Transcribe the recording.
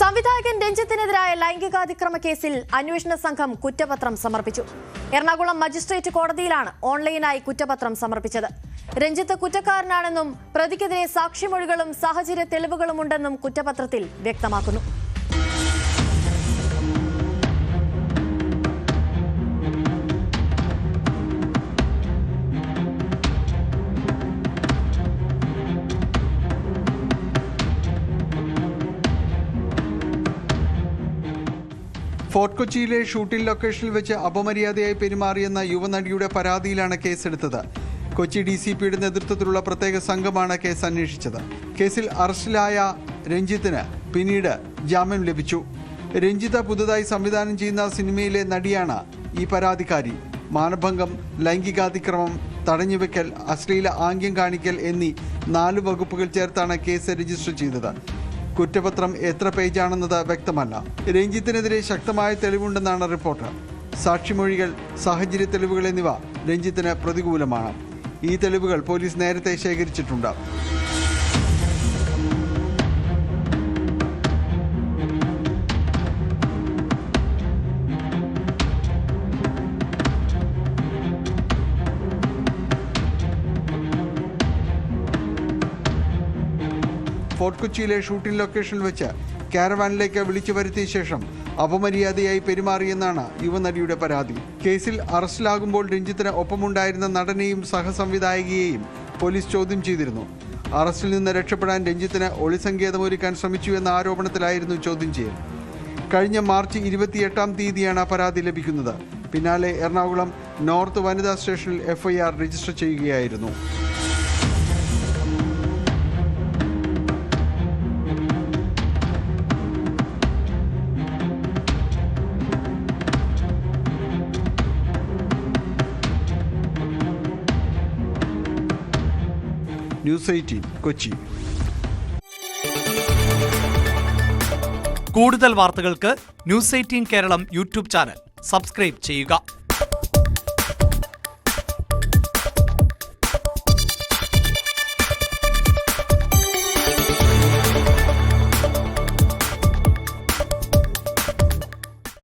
സംവിധായകൻ രഞ്ജിത്തിനെതിരായ ലൈംഗികാതിക്രമ കേസിൽ അന്വേഷണ സംഘം കുറ്റപത്രം സമർപ്പിച്ചു. എറണാകുളം മജിസ്ട്രേറ്റ് കോടതിയിലാണ് ഓൺലൈനായി കുറ്റപത്രം സമർപ്പിച്ചത്. രഞ്ജിത്ത് കുറ്റക്കാരനാണെന്നും പ്രതിക്കെതിരെ സാക്ഷിമൊഴികളും സാഹചര്യ തെളിവുകളുമുണ്ടെന്നും കുറ്റപത്രത്തിൽ വ്യക്തമാക്കുന്നു. ഫോർട്ട് കൊച്ചിയിലെ ഷൂട്ടിംഗ് ലൊക്കേഷനിൽ വെച്ച് അപമര്യാദയായി പെരുമാറിയെന്ന യുവനടിയുടെ പരാതിയിലാണ് കേസെടുത്തത്. കൊച്ചി DCPയുടെ നേതൃത്വത്തിലുള്ള പ്രത്യേക സംഘമാണ് കേസ് അന്വേഷിച്ചത്. കേസിൽ അറസ്റ്റിലായ രഞ്ജിത്തിന് പിന്നീട് ജാമ്യം ലഭിച്ചു. രഞ്ജിത്ത് പുതുതായി സംവിധാനം ചെയ്യുന്ന സിനിമയിലെ നടിയാണ് ഈ പരാതിക്കാരി. മാനഭംഗം, ലൈംഗികാതിക്രമം, തടഞ്ഞുവെക്കൽ, അശ്ലീല ആംഗ്യം കാണിക്കൽ എന്നീ 4 വകുപ്പുകൾ ചേർത്താണ് കേസ് രജിസ്റ്റർ ചെയ്തത്. കുറ്റപത്രം എത്ര പേജാണെന്നത് വ്യക്തമല്ല. രഞ്ജിത്തിനെതിരെ ശക്തമായ തെളിവുണ്ടെന്നാണ് റിപ്പോർട്ട്. സാക്ഷിമൊഴികൾ, സാഹചര്യ തെളിവുകൾ എന്നിവ രഞ്ജിത്തിന് പ്രതികൂലമാണ്. ഈ തെളിവുകൾ പോലീസ് നേരത്തെ ശേഖരിച്ചിട്ടുണ്ട്. ഫോർട്ട് കൊച്ചിയിലെ ഷൂട്ടിംഗ് ലൊക്കേഷനിൽ വെച്ച് കാരവാനിലേക്ക് വിളിച്ചു വരുത്തിയ ശേഷം അപമര്യാദയായി പെരുമാറിയെന്നാണ് യുവനടിയുടെ പരാതി. കേസിൽ അറസ്റ്റിലാകുമ്പോൾ രഞ്ജിത്തിന് ഒപ്പമുണ്ടായിരുന്ന നടനെയും സഹസംവിധായകയെയും പോലീസ് ചോദ്യം ചെയ്തിരുന്നു. അറസ്റ്റിൽ നിന്ന് രക്ഷപ്പെടാൻ രഞ്ജിത്തിന് ഒളിസങ്കേതമൊരുക്കാൻ ശ്രമിച്ചു എന്ന ആരോപണത്തിലായിരുന്നു ചോദ്യം ചെയ്യൽ. കഴിഞ്ഞ മാർച്ച് 28-ാം തീയതിയാണ് പരാതി ലഭിക്കുന്നത്. പിന്നാലെ എറണാകുളം നോർത്ത് വനിതാ സ്റ്റേഷനിൽ FIR രജിസ്റ്റർ ചെയ്യുകയായിരുന്നു. ന്യൂസ് 18 കൊച്ചി. കൂടുതൽ വാർത്തകൾക്ക് news 18 Keralam YouTube channel subscribe ചെയ്യുക.